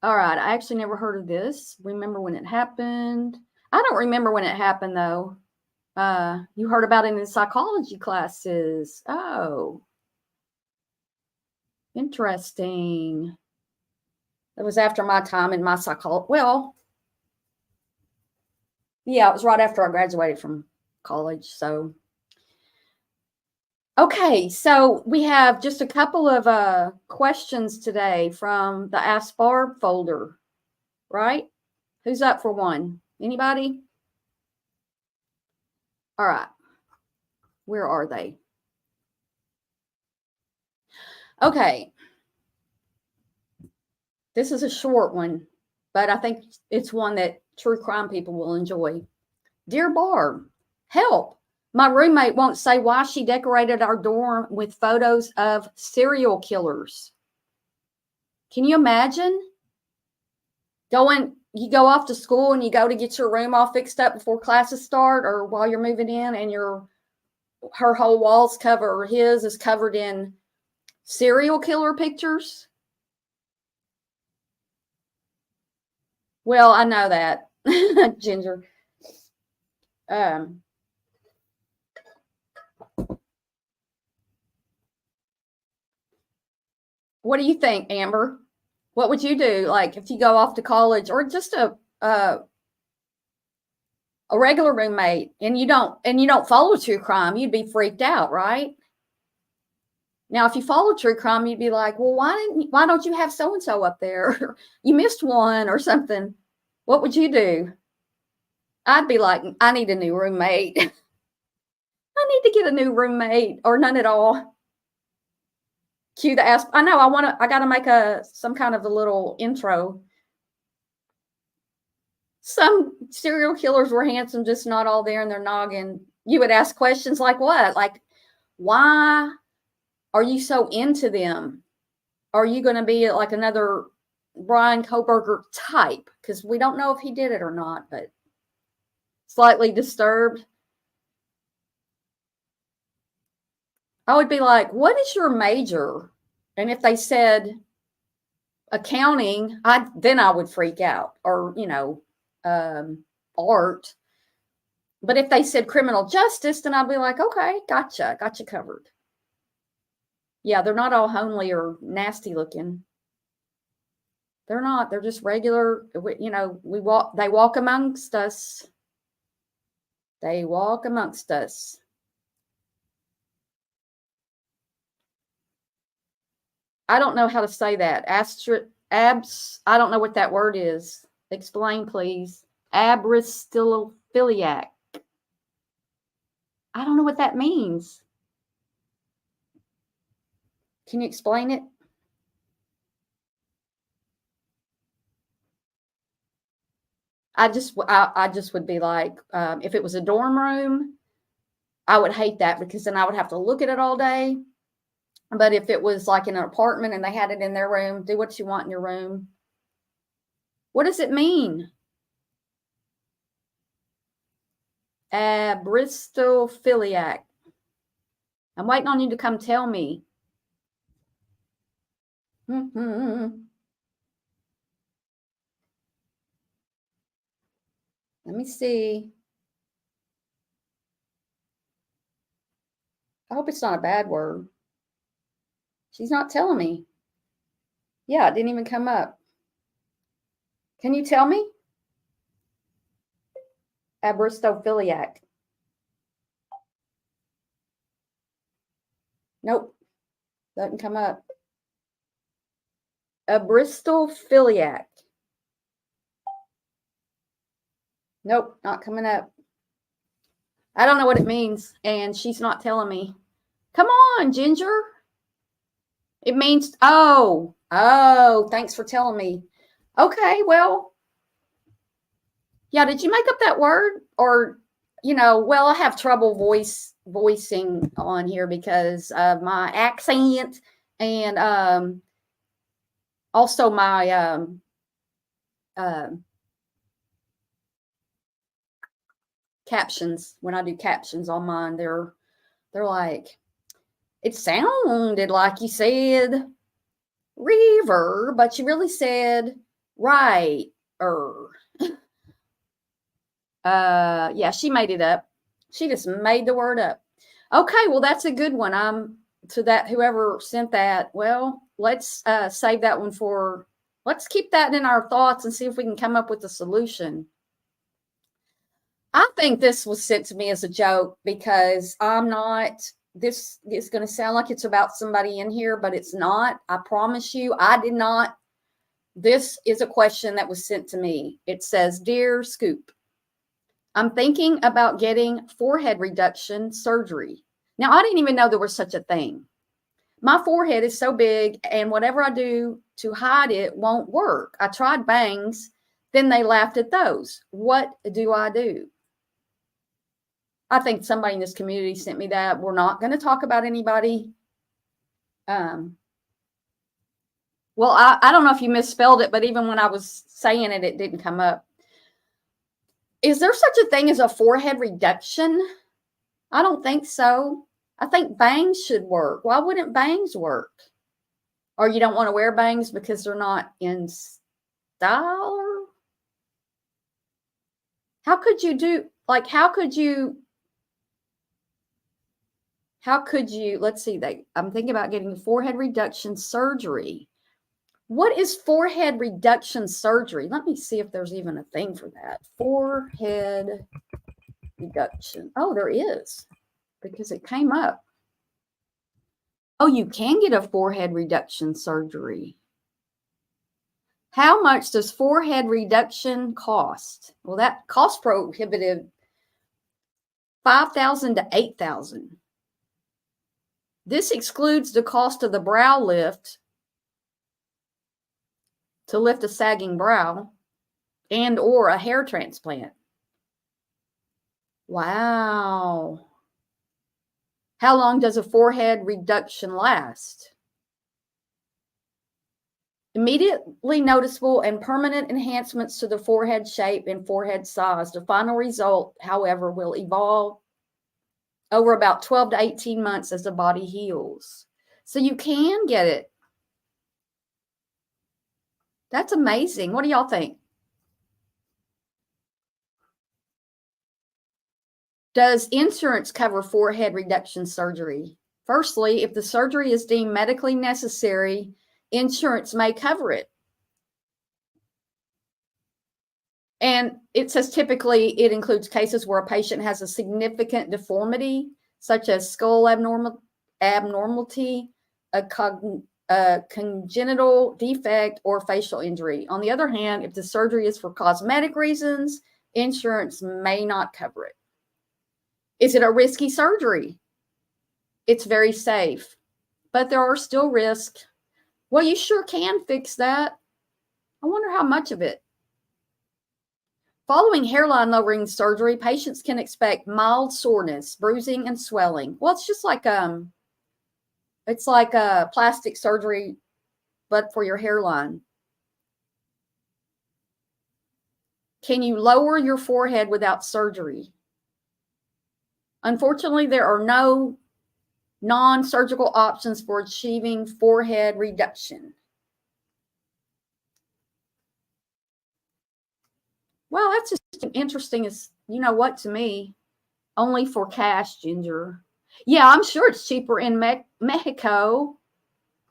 All right. I actually never heard of this. Remember when it happened? I don't remember when it happened, though. You heard about it in the psychology classes. Oh. Interesting. It was after my time in my psychology. Well, yeah, it was right after I graduated from college. So, okay, so we have just a couple of questions today from the Ask Barb folder, right? Who's up for one? Anybody? All right. Where are they? Okay. This is a short one, but I think it's one that true crime people will enjoy. Dear Barb, help. My roommate won't say why she decorated our dorm with photos of serial killers. Can you imagine? You go off to school and you go to get your room all fixed up before classes start or while you're moving in, and her whole wall's his is covered in serial killer pictures. Well, I know that, Ginger. What do you think, Amber? What would you do, like if you go off to college, or just a regular roommate, and you don't follow true crime? You'd be freaked out, right? Now, if you follow true crime, you'd be like, well, why don't you have so and so up there? You missed one or something. What would you do? I'd be like, I need a new roommate. I need to get a new roommate, or none at all. Cue the Ask. I know. I got to make some kind of a little intro. Some serial killers were handsome, just not all there in their noggin. You would ask questions like what? Like, why are you so into them? Are you going to be like another Brian Koberger type? Because we don't know if he did it or not, but slightly disturbed. I would be like, what is your major? And if they said accounting, then I would freak out, or, art. But if they said criminal justice, then I'd be like, okay, got you covered. Yeah, they're not all homely or nasty looking. They're not. They're just regular, they walk amongst us. They walk amongst us. I don't know how to say that. I don't know what that word is. Explain, please. Abristophiliac. I don't know what that means. Can you explain it? I just would be like, if it was a dorm room, I would hate that, because then I would have to look at it all day. But if it was like in an apartment and they had it in their room, do what you want in your room. What does it mean? Abristophiliac. I'm waiting on you to come tell me. Let me see. I hope it's not a bad word. She's not telling me. Yeah, it didn't even come up. Can you tell me? Abristophiliac. Nope. Doesn't come up. Abristophiliac. Nope, not coming up. I don't know what it means, and she's not telling me. Come on, Ginger. It means, oh, thanks for telling me. Okay, well, yeah, did you make up that word? Or, I have trouble voicing on here because of my accent, and also my captions. When I do captions on mine, they're like, it sounded like you said river, but you really said right. Yeah, she made it up. She just made the word up. Okay, well, that's a good one. I'm to that, whoever sent that, well, let's save that one for, let's keep that in our thoughts and see if we can come up with a solution. I think this was sent to me as a joke because I'm not, this is going to sound like it's about somebody in here, but it's not. I promise you, I did not. This is a question that was sent to me. It says, Dear Scoop, I'm thinking about getting forehead reduction surgery. Now, I didn't even know there was such a thing. My forehead is so big, and whatever I do to hide it won't work. I tried bangs, then they laughed at those. What do I do? I think somebody in this community sent me that. We're not going to talk about anybody. Well, I don't know if you misspelled it, but even when I was saying it, it didn't come up. Is there such a thing as a forehead reduction? I don't think so. I think bangs should work. Why wouldn't bangs work? Or you don't want to wear bangs because they're not in style? Or how could you do, like, how could you, let's see, I'm thinking about getting forehead reduction surgery. What is forehead reduction surgery? Let me see if there's even a thing for that. Forehead reduction. Oh, there is, because it came up. Oh, you can get a forehead reduction surgery. How much does forehead reduction cost? Well, that cost prohibitive, $5,000 to $8,000. This excludes the cost of the brow lift to lift a sagging brow and or a hair transplant. Wow. How long does a forehead reduction last? Immediately noticeable and permanent enhancements to the forehead shape and forehead size. The final result, however, will evolve over about 12 to 18 months as the body heals. So you can get it. That's amazing. What do y'all think? Does insurance cover forehead reduction surgery? Firstly, if the surgery is deemed medically necessary, insurance may cover it. And it says typically it includes cases where a patient has a significant deformity, such as skull abnormality, a congenital defect, or facial injury. On the other hand, if the surgery is for cosmetic reasons, insurance may not cover it. Is it a risky surgery? It's very safe, but there are still risks. Well, you sure can fix that. I wonder how much of it. Following hairline lowering surgery, patients can expect mild soreness, bruising, and swelling. Well, it's just like it's like a plastic surgery, but for your hairline. Can you lower your forehead without surgery? Unfortunately, there are no non-surgical options for achieving forehead reduction. Well, that's just interesting as, you know what, to me, only for cash, Ginger. Yeah, I'm sure it's cheaper in Mexico.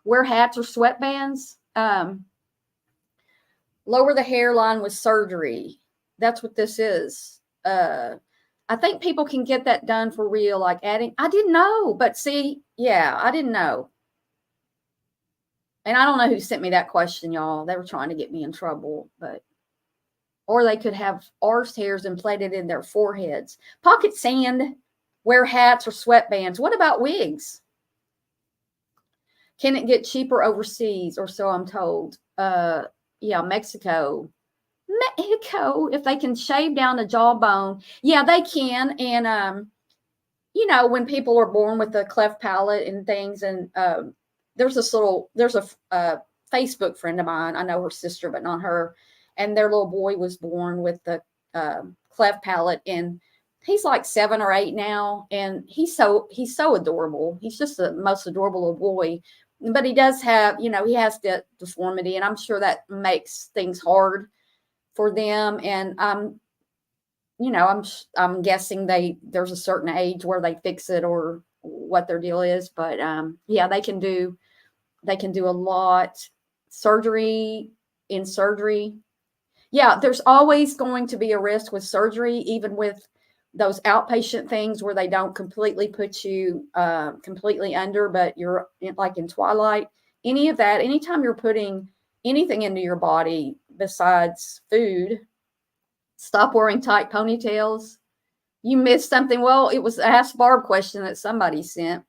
Wear hats or sweatbands. Lower the hairline with surgery. That's what this is. I think people can get that done for real, like adding, I didn't know, but see, yeah, I didn't know. And I don't know who sent me that question, y'all. They were trying to get me in trouble, but, or they could have arse hairs implanted in their foreheads. Pocket sand, wear hats or sweatbands. What about wigs? Can it get cheaper overseas, or so I'm told? Yeah, Mexico, if they can shave down the jawbone. Yeah, they can. And, you know, when people are born with a cleft palate and things, and there's a Facebook friend of mine. I know her sister, but not her. And their little boy was born with the cleft palate, and he's like 7 or 8 now. And he's so adorable. He's just the most adorable little boy. But he does have, you know, he has the deformity, and I'm sure that makes things hard for them. And you know, I'm guessing there's a certain age where they fix it or what their deal is, but yeah, they can do a lot. Surgery. Yeah, there's always going to be a risk with surgery, even with those outpatient things where they don't completely put you completely under, but you're like in twilight. Any of that, anytime you're putting anything into your body besides food, stop wearing tight ponytails. You missed something. Well, it was the Ask Barb question that somebody sent.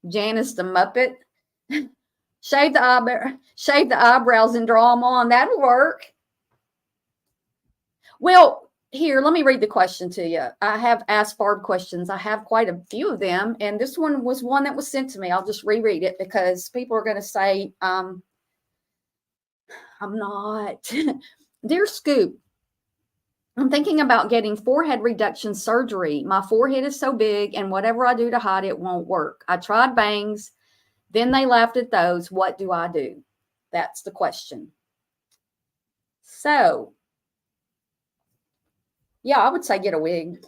Janice the Muppet. Shave the eyebrows and draw them on. That'll work. Well, here, let me read the question to you. I have Ask Barb questions. I have quite a few of them, and this one was one that was sent to me. I'll just reread it because people are going to say, I'm not. Dear Scoop, I'm thinking about getting forehead reduction surgery. My forehead is so big, and whatever I do to hide it won't work. I tried bangs. Then they laughed at those. What do I do? That's the question. So, yeah, I would say get a wig.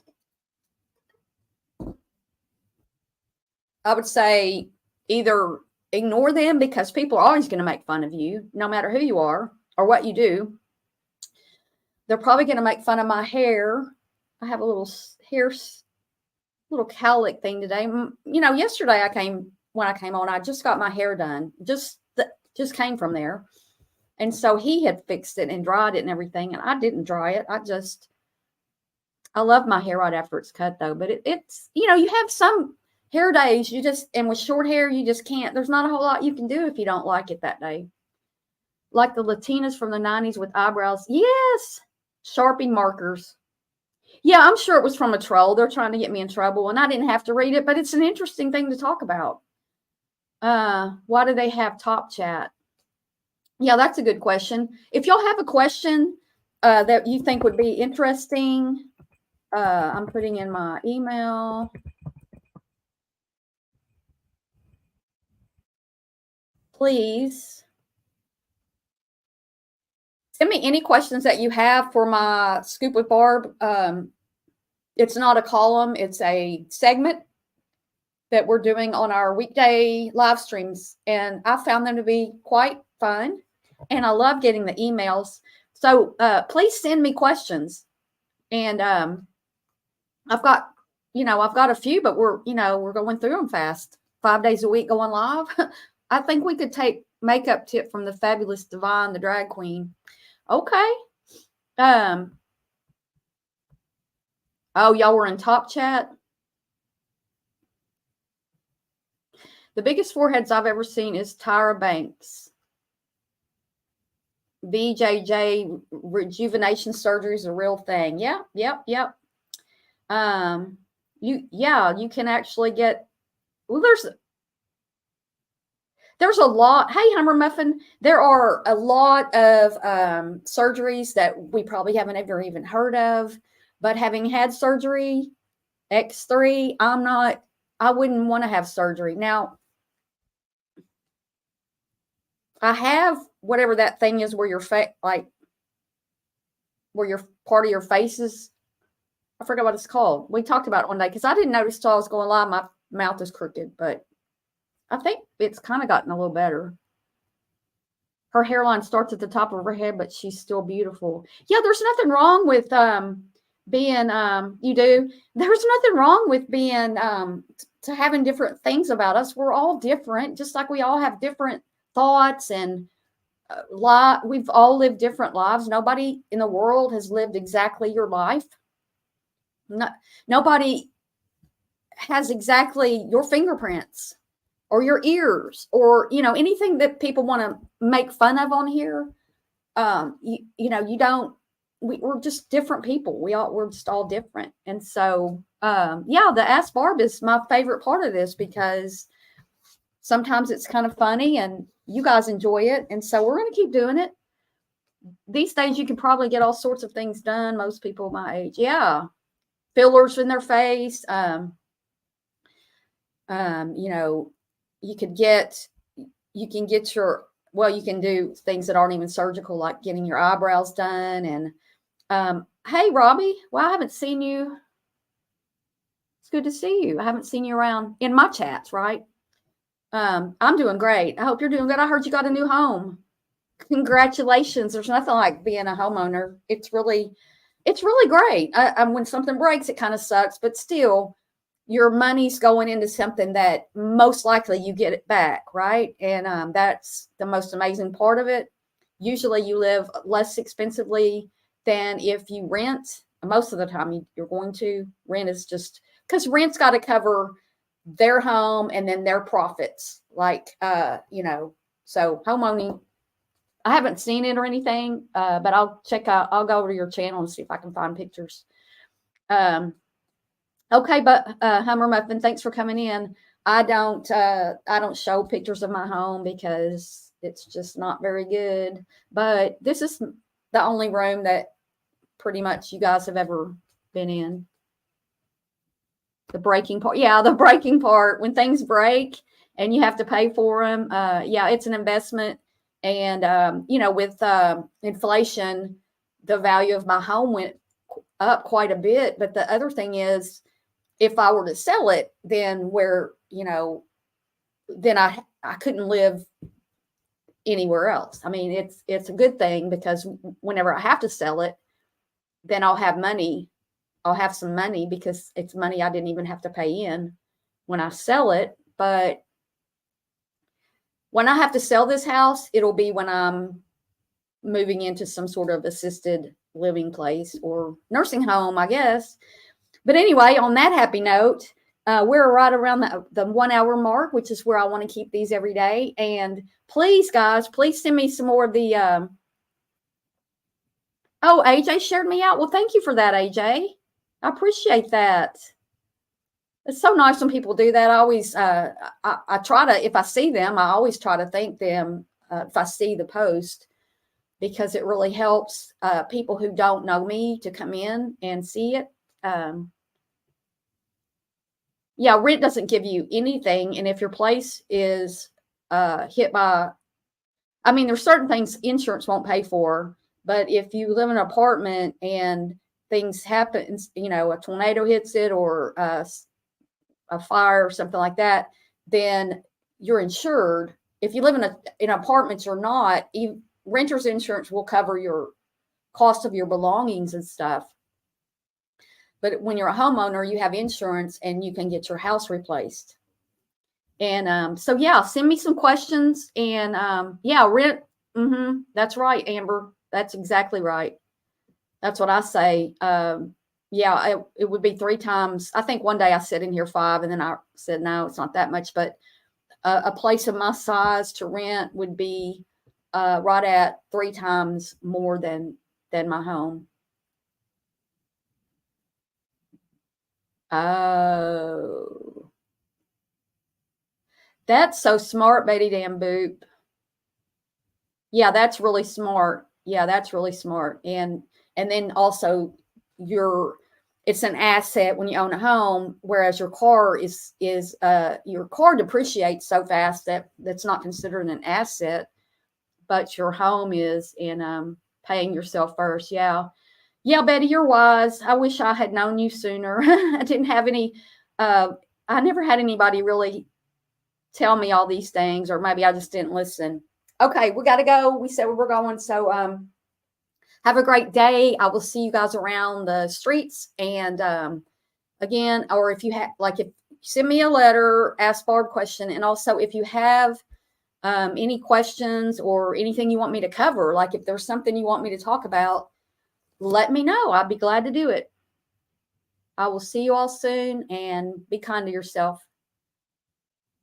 I would say either ignore them because people are always going to make fun of you, no matter who you are or what you do. They're probably going to make fun of my hair. I have a little cowlick thing today. You know, yesterday when I came on, I just got my hair done. Just came from there. And so he had fixed it and dried it and everything. And I didn't dry it. I love my hair right after it's cut though. But it's, you know, you have some hair days and with short hair, you just can't, there's not a whole lot you can do if you don't like it that day. Like the Latinas from the 90s with eyebrows. Yes. Sharpie markers. Yeah, I'm sure it was from a troll. They're trying to get me in trouble and I didn't have to read it, but it's an interesting thing to talk about. Why do they have Top Chat? Yeah, that's a good question. If y'all have a question that you think would be interesting, I'm putting in my email. Please send me any questions that you have for my Scoop with Barb. It's not a column, it's a segment that we're doing on our weekday live streams. And I found them to be quite fun. And I love getting the emails. So please send me questions. And I've got a few, but we're going through them fast. 5 days a week going live. I think we could take makeup tip from the fabulous Divine, the drag queen. Okay. Oh, y'all were in Top Chat. The biggest foreheads I've ever seen is Tyra Banks. BJJ rejuvenation surgery is a real thing. Yeah, yep. You can actually get, well, there's a lot. Hey, Hummer Muffin, there are a lot of surgeries that we probably haven't ever even heard of, but having had surgery, X3, I wouldn't want to have surgery. Now, I have whatever that thing is where your face, like where your part of your face is. I forgot what it's called. We talked about it one day because I didn't notice till I was going live. My mouth is crooked, but I think it's kind of gotten a little better. Her hairline starts at the top of her head, but she's still beautiful. Yeah, there's nothing wrong with being there's nothing wrong with being to having different things about us. We're all different, just like we all have different thoughts and we've all lived different lives. Nobody in the world has lived exactly your life. Nobody has exactly your fingerprints or your ears or, anything that people want to make fun of on here. We're just different people. We're just all different. And so, the Ask Barb is my favorite part of this because sometimes it's kind of funny and you guys enjoy it. And so we're going to keep doing it. These days, you can probably get all sorts of things done. Most people my age. Yeah. Fillers in their face. You can do things that aren't even surgical, like getting your eyebrows done. And hey, Robbie, well, I haven't seen you It's good to see you. I haven't seen you around in my chats, right? I'm doing great. I hope you're doing good. I heard you got a new home. Congratulations. There's nothing like being a homeowner. It's really great. When something breaks, it kind of sucks, but still, your money's going into something that most likely you get it back, right? And that's the most amazing part of it. Usually you live less expensively than if you rent. Most of the time you're going to. Rent is just because rent's got to cover their home and then their profits. So homeowning, I haven't seen it or anything, but I'll go over to your channel and see if I can find pictures. Okay, but Hummer Muffin, thanks for coming in. I don't show pictures of my home because it's just not very good. But this is the only room that pretty much you guys have ever been in. The breaking part. Yeah, the breaking part. When things break and you have to pay for them, yeah, it's an investment. And, with inflation, the value of my home went up quite a bit. But the other thing is, if I were to sell it, then then I couldn't live anywhere else. I mean, it's a good thing because whenever I have to sell it, then I'll have money. I'll have some money because it's money I didn't even have to pay in when I sell it. But when I have to sell this house, it'll be when I'm moving into some sort of assisted living place or nursing home, I guess. But anyway, on that happy note, we're right around the 1 hour mark, which is where I want to keep these every day. And please, guys, please send me some more of the. Oh, AJ shared me out. Well, thank you for that, AJ. I appreciate that. It's so nice when people do that. I always, I try to, if I see them, I always try to thank them if I see the post, because it really helps people who don't know me to come in and see it. Yeah, rent doesn't give you anything. And if your place is hit by, I mean, there's certain things insurance won't pay for, but if you live in an apartment and things happen, a tornado hits it or a fire or something like that, then you're insured. If you live in apartments or not, renter's insurance will cover your cost of your belongings and stuff. But when you're a homeowner, you have insurance and you can get your house replaced. And so, yeah, send me some questions. And yeah, rent. That's right, Amber. That's exactly right. That's what I say. Yeah, it would be 3 times. I think one day I said in here 5, and then I said, no, it's not that much. But a place of my size to rent would be right at 3 times more than my home. Oh, that's so smart, Betty Dan Boop. Yeah, that's really smart. Yeah, that's really smart. And then also it's an asset when you own a home, whereas your car is your car depreciates so fast that that's not considered an asset, but your home is, and paying yourself first. Yeah. Yeah, Betty, you're wise. I wish I had known you sooner. I didn't have any, I never had anybody really tell me all these things, or maybe I just didn't listen. Okay, we got to go. We said we were going. So have a great day. I will see you guys around the streets. And again, or if you have, if send me a letter, Ask Barb question. And also if you have any questions or anything you want me to cover, like if there's something you want me to talk about, let me know. I'd be glad to do it. I will see you all soon, and be kind to yourself.